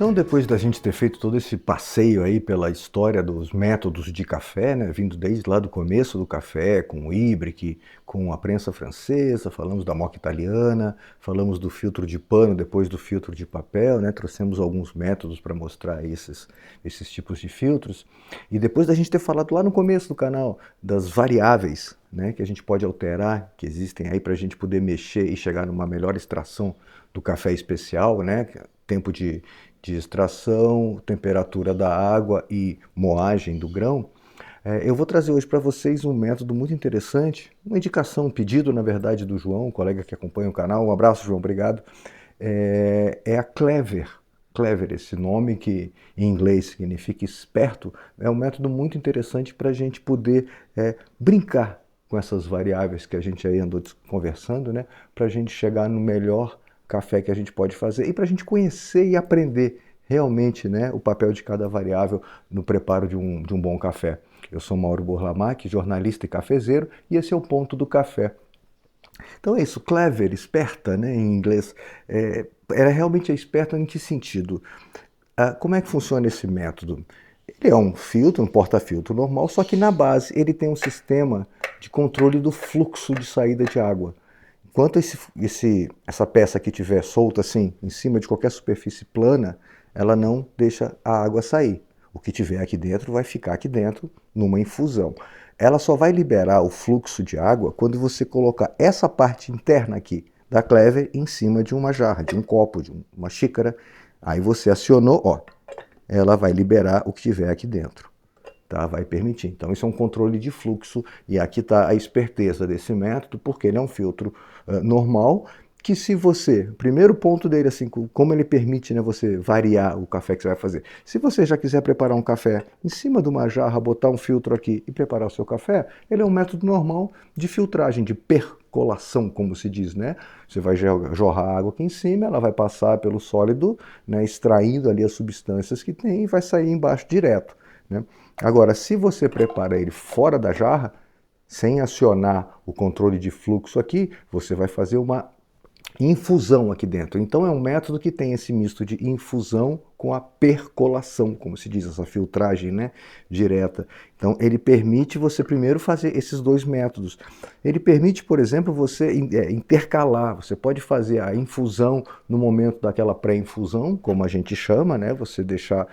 Então, depois da gente ter feito todo esse passeio aí pela história dos métodos de café, né, vindo desde lá do começo do café, com o Ibrick, com a prensa francesa, falamos da moka italiana, falamos do filtro de pano depois do filtro de papel, né, trouxemos alguns métodos para mostrar esses tipos de filtros. E depois da gente ter falado lá no começo do canal das variáveis, né, que a gente pode alterar, que existem aí para a gente poder mexer e chegar numa melhor extração do café especial, né, tempo de extração, temperatura da água e moagem do grão, eu vou trazer hoje para vocês um método muito interessante, uma indicação, um pedido, na verdade, do João, um colega que acompanha o canal. Um abraço, João, obrigado. É a Clever. Clever, esse nome que em inglês significa esperto, é um método muito interessante para a gente poder brincar com essas variáveis que a gente aí andou conversando, né? Para a gente chegar no melhor café que a gente pode fazer e para a gente conhecer e aprender realmente, né, o papel de cada variável no preparo de um bom café. Eu sou Mauro Burlamac, jornalista e cafezeiro, e esse é o Ponto do Café. Então é isso, clever, esperta, né, em inglês. Ela realmente é esperta em que sentido? Como é que funciona esse método? Ele é um filtro, um porta-filtro normal, só que na base ele tem um sistema de controle do fluxo de saída de água. Enquanto essa peça aqui estiver solta assim, em cima de qualquer superfície plana, ela não deixa a água sair. O que tiver aqui dentro vai ficar aqui dentro numa infusão. Ela só vai liberar o fluxo de água quando você colocar essa parte interna aqui da Clever em cima de uma jarra, de um copo, de uma xícara. Aí você acionou, ó, ela vai liberar o que tiver aqui dentro. Tá, vai permitir. Então, isso é um controle de fluxo e aqui está a esperteza desse método, porque ele é um filtro normal, que se você, primeiro ponto dele, assim, como ele permite, né, você variar o café que você vai fazer. Se você já quiser preparar um café em cima de uma jarra, botar um filtro aqui e preparar o seu café, ele é um método normal de filtragem, de percolação, como se diz, né? Você vai jorrar a água aqui em cima, ela vai passar pelo sólido, né, extraindo ali as substâncias que tem e vai sair embaixo direto, né? Agora, se você prepara ele fora da jarra, sem acionar o controle de fluxo aqui, você vai fazer uma infusão aqui dentro. Então é um método que tem esse misto de infusão com a percolação, como se diz, essa filtragem, né, direta. Então ele permite você primeiro fazer esses dois métodos. Ele permite, por exemplo, você intercalar. Você pode fazer a infusão no momento daquela pré-infusão, como a gente chama, né? Você deixar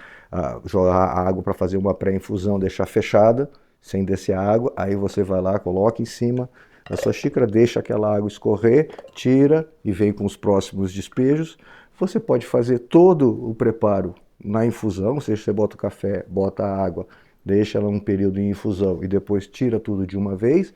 jogar a água para fazer uma pré-infusão, deixar fechada, sem descer a água. Aí você vai lá, coloca em cima a sua xícara, deixa aquela água escorrer, tira e vem com os próximos despejos. Você pode fazer todo o preparo na infusão, ou seja, você bota o café, bota a água, deixa ela um período em infusão e depois tira tudo de uma vez.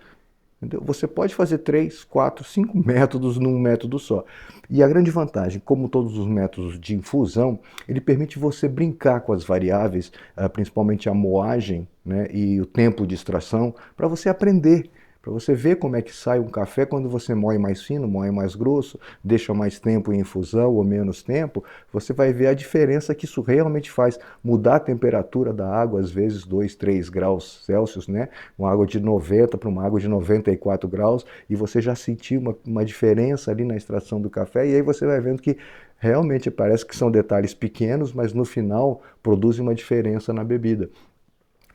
Entendeu? Você pode fazer 3, 4, 5 métodos num método só. E a grande vantagem, como todos os métodos de infusão, ele permite você brincar com as variáveis, principalmente a moagem, né, e o tempo de extração, para você aprender. Para você ver como é que sai um café quando você moe mais fino, moe mais grosso, deixa mais tempo em infusão ou menos tempo, você vai ver a diferença que isso realmente faz. Mudar a temperatura da água, às vezes 2, 3 graus Celsius, né? Uma água de 90 para uma água de 94 graus, e você já sentiu uma diferença ali na extração do café, e aí você vai vendo que realmente parece que são detalhes pequenos, mas no final produzem uma diferença na bebida.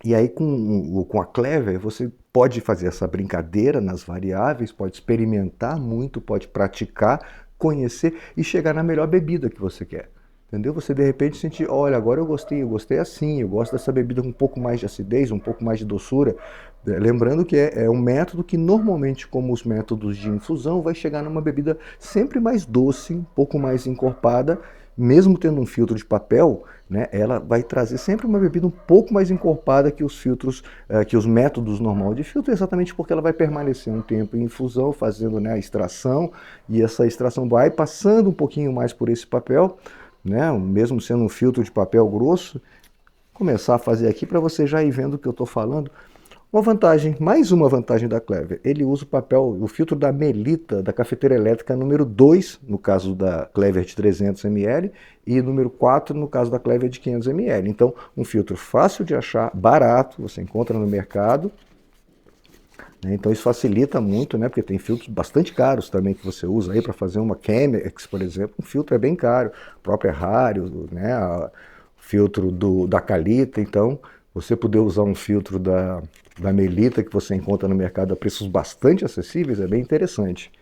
E aí com a Clever você pode fazer essa brincadeira nas variáveis, pode experimentar muito, pode praticar, conhecer e chegar na melhor bebida que você quer. Entendeu? Você de repente sentir, olha, agora eu gostei assim, eu gosto dessa bebida com um pouco mais de acidez, um pouco mais de doçura. Lembrando que é um método que normalmente, como os métodos de infusão, vai chegar numa bebida sempre mais doce, um pouco mais encorpada, mesmo tendo um filtro de papel, né, ela vai trazer sempre uma bebida um pouco mais encorpada que os filtros, que os métodos normais de filtro, exatamente porque ela vai permanecer um tempo em infusão, fazendo, né, a extração, e essa extração vai passando um pouquinho mais por esse papel, né, mesmo sendo um filtro de papel grosso. Começar a fazer aqui para você já ir vendo o que eu estou falando. Uma vantagem, mais uma vantagem da Clever, ele usa o papel, o filtro da Melita, da cafeteira elétrica número 2, no caso da Clever de 300 ml, e número 4, no caso da Clever de 500 ml. Então, um filtro fácil de achar, barato, você encontra no mercado, né? Então isso facilita muito, né? Porque tem filtros bastante caros também que você usa aí para fazer uma Chemex, por exemplo. Um filtro é bem caro, o próprio Errário, né? O filtro da Kalita. Então, você poder usar um filtro da Melita que você encontra no mercado a preços bastante acessíveis é bem interessante.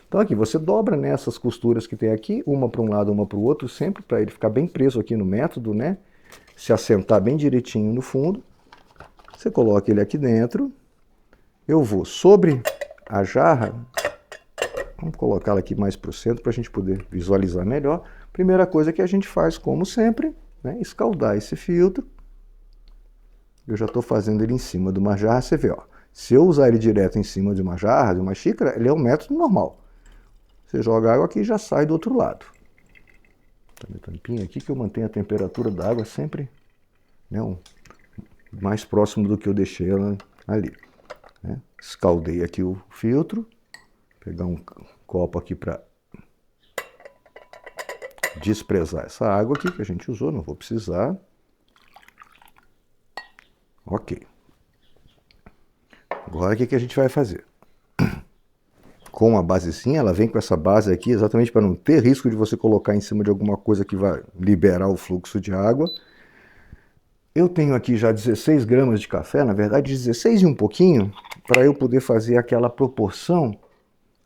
Então aqui, você dobra nessas costuras que tem aqui, uma para um lado, uma para o outro, sempre para ele ficar bem preso aqui no método, né? Se assentar bem direitinho no fundo. Você coloca ele aqui dentro. Eu vou sobre a jarra, vamos colocá-la aqui mais para o centro para a gente poder visualizar melhor. Primeira coisa que a gente faz, como sempre, né? Escaldar esse filtro. Eu já estou fazendo ele em cima de uma jarra, você vê, ó. Se eu usar ele direto em cima de uma jarra, de uma xícara, ele é um método normal. Você joga água aqui e já sai do outro lado. Tá minha tampinha aqui que eu mantenho a temperatura da água sempre, né, mais próximo do que eu deixei ela ali. Né? Escaldei aqui o filtro. Vou pegar um copo aqui para desprezar essa água aqui que a gente usou, não vou precisar. Ok. Agora o que a gente vai fazer? Com a basezinha, ela vem com essa base aqui exatamente para não ter risco de você colocar em cima de alguma coisa que vai liberar o fluxo de água. Eu tenho aqui já 16 gramas de café, na verdade 16 e um pouquinho, para eu poder fazer aquela proporção.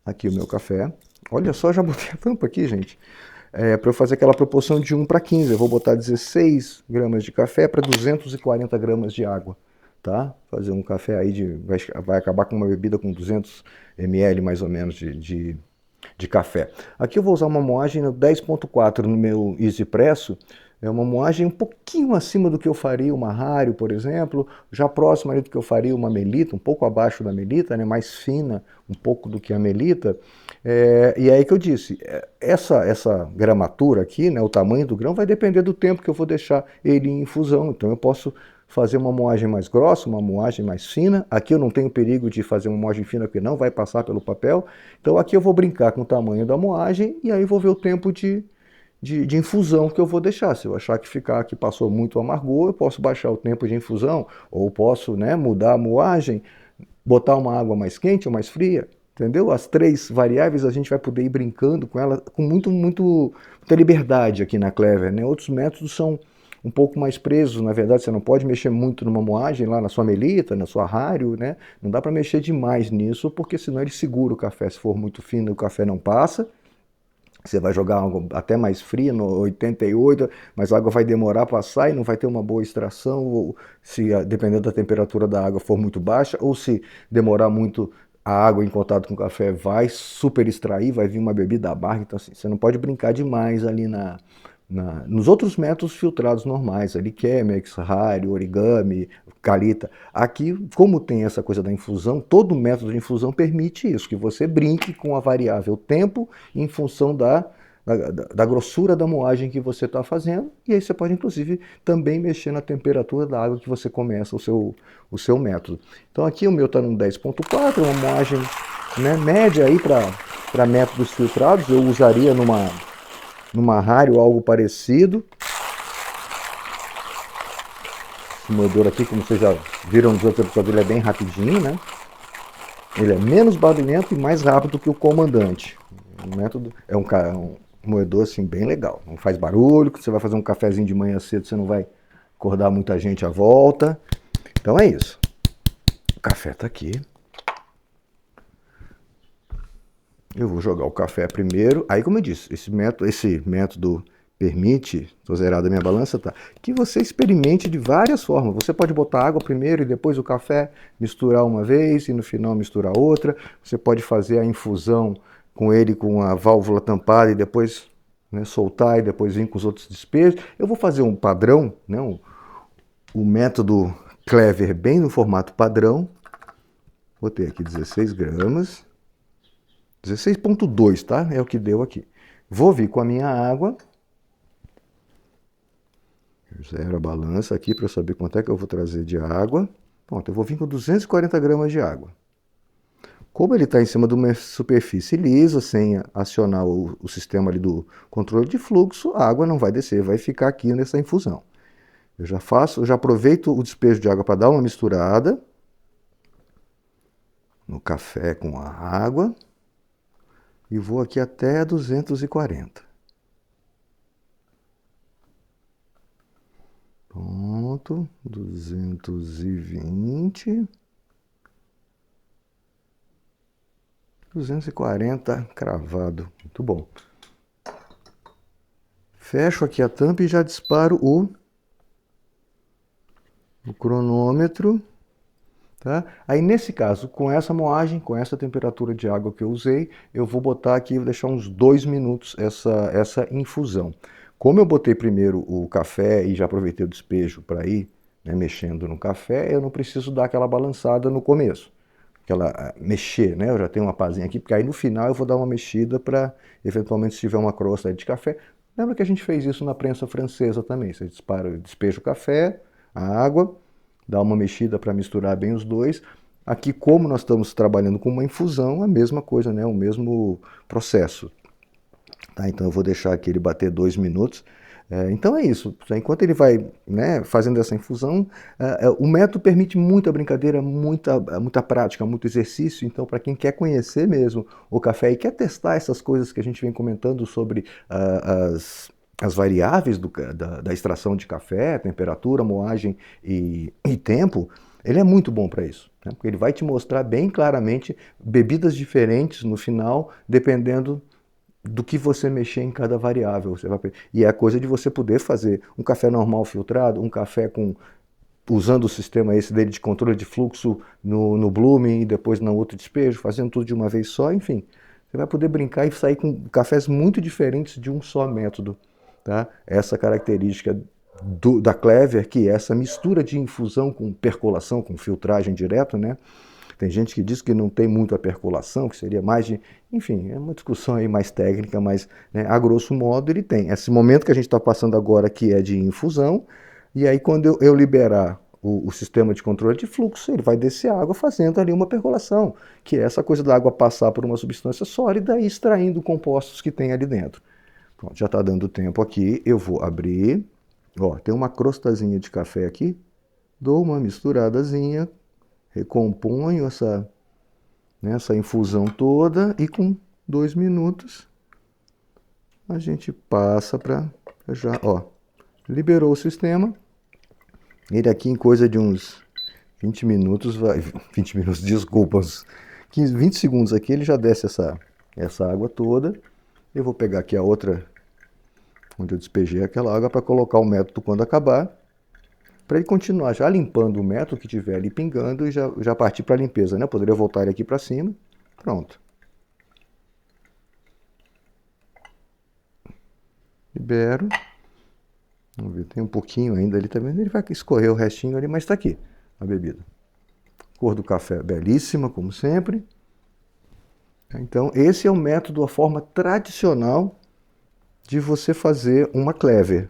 Aqui o meu café. Olha só, já botei a tampa aqui, gente. Para eu fazer aquela proporção de 1 para 15. Eu vou botar 16 gramas de café para 240 gramas de água. Tá? Fazer um café aí, vai acabar com uma bebida com 200 ml mais ou menos de café. Aqui eu vou usar uma moagem 10.4 no meu EasyPresso. É uma moagem um pouquinho acima do que eu faria uma Hario, por exemplo, já próximo ali do que eu faria uma Melita, um pouco abaixo da Melita, né, mais fina um pouco do que a Melita. E aí que eu disse, essa gramatura aqui, né, o tamanho do grão, vai depender do tempo que eu vou deixar ele em infusão. Então eu posso fazer uma moagem mais grossa, uma moagem mais fina. Aqui eu não tenho perigo de fazer uma moagem fina porque não vai passar pelo papel. Então aqui eu vou brincar com o tamanho da moagem e aí vou ver o tempo de infusão que eu vou deixar. Se eu achar que passou muito amargor, eu posso baixar o tempo de infusão, ou posso, né, mudar a moagem, botar uma água mais quente ou mais fria, entendeu? As três variáveis a gente vai poder ir brincando com ela com muita liberdade aqui na Clever, né? Outros métodos são um pouco mais presos, na verdade você não pode mexer muito numa moagem lá na sua Melita, na sua Hario, né? Não dá para mexer demais nisso, porque senão ele segura o café. Se for muito fino, o café não passa. Você vai jogar água até mais fria, no 88, mas a água vai demorar a passar e não vai ter uma boa extração, ou se, dependendo da temperatura da água, for muito baixa, ou se demorar muito a água em contato com o café, vai super extrair, vai vir uma bebida amarga. Então, assim, você não pode brincar demais ali nos outros métodos filtrados normais, ali Chemex, Hario, Origami, Kalita. Aqui, como tem essa coisa da infusão, todo método de infusão permite isso, que você brinque com a variável tempo em função da grossura da moagem que você está fazendo, e aí você pode inclusive também mexer na temperatura da água que você começa o seu método. Então aqui o meu está no 10.4, uma moagem, né, média aí para métodos filtrados. Eu usaria numa Hario algo parecido. Esse moedor aqui, como vocês já viram nos outros episódios, ele é bem rapidinho, né? Ele é menos barulhento e mais rápido que o Comandante. O método é um moedor assim bem legal. Não faz barulho, você vai fazer um cafezinho de manhã cedo, você não vai acordar muita gente à volta. Então é isso. O café está aqui. Eu vou jogar o café primeiro. Aí, como eu disse, esse método permite, estou zerado a minha balança, tá? Que você experimente de várias formas. Você pode botar água primeiro e depois o café, misturar uma vez e no final misturar outra. Você pode fazer a infusão com ele com a válvula tampada e depois, né, soltar e depois vir com os outros despejos. Eu vou fazer um padrão, né, o método Clever bem no formato padrão. Botei aqui 16 gramas. 16.2, tá? É o que deu aqui. Vou vir com a minha água. Eu zero a balança aqui para eu saber quanto é que eu vou trazer de água. Pronto, eu vou vir com 240 gramas de água. Como ele está em cima de uma superfície lisa, sem acionar o sistema ali do controle de fluxo, a água não vai descer, vai ficar aqui nessa infusão. Eu já aproveito o despejo de água para dar uma misturada. no café com a água e vou aqui até 240. Pronto, 220. 240 cravado. Muito bom. Fecho aqui a tampa e já disparo o cronômetro. Tá? Aí nesse caso, com essa moagem, com essa temperatura de água que eu usei, eu vou botar aqui, vou deixar uns 2 minutos essa infusão. Como eu botei primeiro o café e já aproveitei o despejo para ir, né, mexendo no café, eu não preciso dar aquela balançada no começo. Mexer, né? Eu já tenho uma pazinha aqui, porque aí no final eu vou dar uma mexida para, eventualmente, se tiver uma crosta de café. Lembra que a gente fez isso na prensa francesa também? Você despeja o café, a água, dá uma mexida para misturar bem os dois. Aqui, como nós estamos trabalhando com uma infusão, a mesma coisa, né? O mesmo processo. Tá? Então eu vou deixar aqui ele bater 2 minutos. Então é isso. Enquanto ele vai, né, fazendo essa infusão, o método permite muita brincadeira, muita prática, muito exercício. Então, para quem quer conhecer mesmo o café e quer testar essas coisas que a gente vem comentando sobre as variáveis da extração de café, temperatura, moagem e tempo, ele é muito bom para isso, né? Porque ele vai te mostrar bem claramente bebidas diferentes no final, dependendo do que você mexer em cada variável. E é a coisa de você poder fazer um café normal filtrado, um café usando o sistema esse dele de controle de fluxo no blooming e depois no outro despejo, fazendo tudo de uma vez só, enfim. Você vai poder brincar e sair com cafés muito diferentes de um só método. Tá? Essa característica da Clever, que é essa mistura de infusão com percolação, com filtragem direto, né? Tem gente que diz que não tem muito a percolação, que seria mais de... Enfim, é uma discussão aí mais técnica, mas, né, a grosso modo ele tem. Esse momento que a gente está passando agora que é de infusão, e aí quando eu liberar o sistema de controle de fluxo, ele vai descer a água fazendo ali uma percolação, que é essa coisa da água passar por uma substância sólida e extraindo compostos que tem ali dentro. Pronto, já está dando tempo aqui, eu vou abrir. Ó, tem uma crostazinha de café aqui, dou uma misturadazinha, recomponho essa infusão toda e com 2 minutos a gente passa para já, ó, liberou o sistema. Ele aqui em coisa de uns 20 minutos, 20 minutos, desculpa, uns 15, 20 segundos aqui ele já desce essa água toda. Eu vou pegar aqui a outra, onde eu despejei aquela água, para colocar o método quando acabar, para ele continuar já limpando o método que tiver ali pingando e já partir para a limpeza, né? Eu poderia voltar ele aqui para cima. Pronto. Libero. Vamos ver, tem um pouquinho ainda ali também. Ele vai escorrer o restinho ali, mas está aqui a bebida. Cor do café belíssima, como sempre. Então, esse é o método, a forma tradicional de você fazer uma Clever.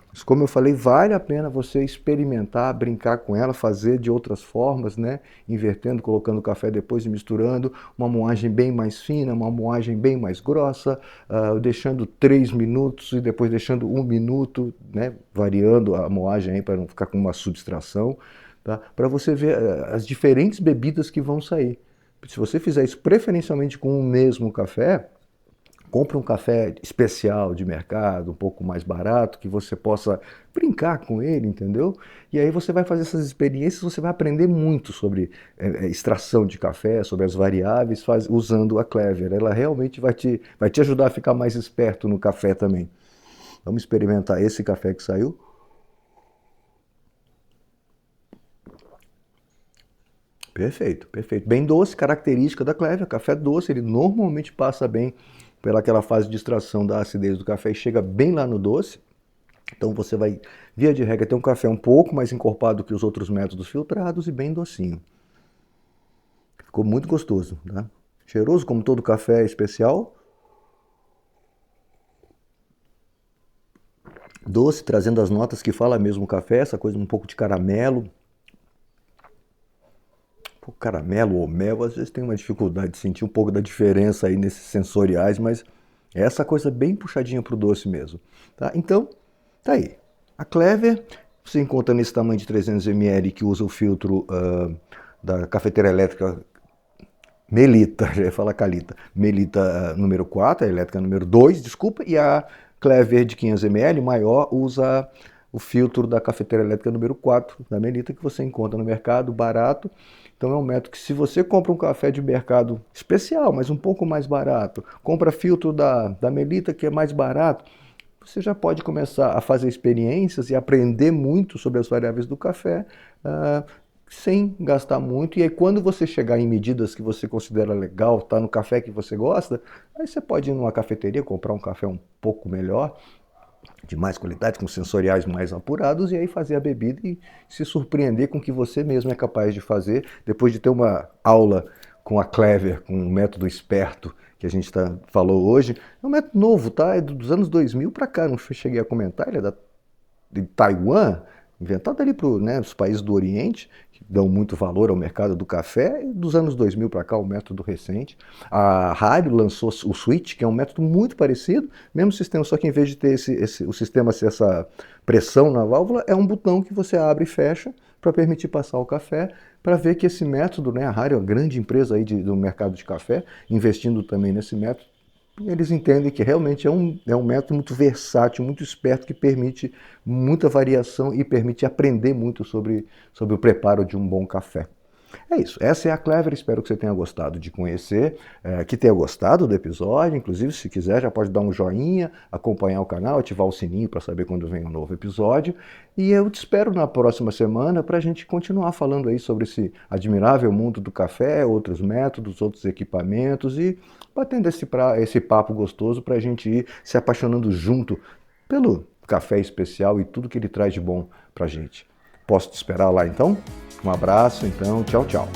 Mas como eu falei, vale a pena você experimentar, brincar com ela, fazer de outras formas, né? Invertendo, colocando o café depois e misturando, uma moagem bem mais fina, uma moagem bem mais grossa, deixando 3 minutos e depois deixando 1 minuto, né? Variando a moagem aí para não ficar com uma subtração, tá? Para você ver as diferentes bebidas que vão sair. Se você fizer isso preferencialmente com o mesmo café, compre um café especial de mercado, um pouco mais barato, que você possa brincar com ele, entendeu? E aí você vai fazer essas experiências, você vai aprender muito sobre extração de café, sobre as variáveis, usando a Clever. Ela realmente vai te ajudar a ficar mais esperto no café também. Vamos experimentar esse café que saiu. Perfeito, perfeito. Bem doce, característica da Clever. Café doce, ele normalmente passa bem pelaquela fase de extração da acidez do café e chega bem lá no doce. Então você vai, via de regra, ter um café um pouco mais encorpado que os outros métodos filtrados e bem docinho. Ficou muito gostoso, né? Cheiroso como todo café especial. Doce, trazendo as notas que fala mesmo o café, essa coisa um pouco de caramelo. Caramelo ou mel, às vezes tem uma dificuldade de sentir um pouco da diferença aí nesses sensoriais, mas é essa coisa bem puxadinha pro doce mesmo, tá? Então, tá aí. A Clever, você encontra nesse tamanho de 300 ml que usa o filtro da cafeteira elétrica Melita, já ia falar Calita. Melita número 4, a elétrica número 2, desculpa, e a Clever de 500 ml maior usa o filtro da cafeteira elétrica número 4 da Melita, que você encontra no mercado, barato. Então é um método que, se você compra um café de mercado especial, mas um pouco mais barato, compra filtro da Melita, que é mais barato, você já pode começar a fazer experiências e aprender muito sobre as variáveis do café, sem gastar muito. E aí, quando você chegar em medidas que você considera legal, tá no café que você gosta, aí você pode ir numa cafeteria, comprar um café um pouco melhor, de mais qualidade, com sensoriais mais apurados, e aí fazer a bebida e se surpreender com o que você mesmo é capaz de fazer, depois de ter uma aula com a Clever, com o método esperto que a gente falou hoje. É um método novo, tá? É dos anos 2000 para cá, não cheguei a comentar, ele é de Taiwan, inventado ali para, né, os países do Oriente, que dão muito valor ao mercado do café, e dos anos 2000 para cá, o método recente. A Hario lançou o Switch, que é um método muito parecido, mesmo sistema, só que em vez de ter o sistema ser essa pressão na válvula, é um botão que você abre e fecha para permitir passar o café, para ver que esse método, né, a Hario é uma grande empresa aí do mercado de café, investindo também nesse método. Eles entendem que realmente é um método muito versátil, muito esperto, que permite muita variação e permite aprender muito sobre o preparo de um bom café. É isso, essa é a Clever, espero que você tenha gostado de conhecer, que tenha gostado do episódio. Inclusive, se quiser, já pode dar um joinha, acompanhar o canal, ativar o sininho para saber quando vem um novo episódio. E eu te espero na próxima semana para a gente continuar falando aí sobre esse admirável mundo do café, outros métodos, outros equipamentos, e batendo esse papo gostoso para a gente ir se apaixonando junto pelo café especial e tudo que ele traz de bom para a gente. Posso te esperar lá então? Um abraço, então, tchau, tchau.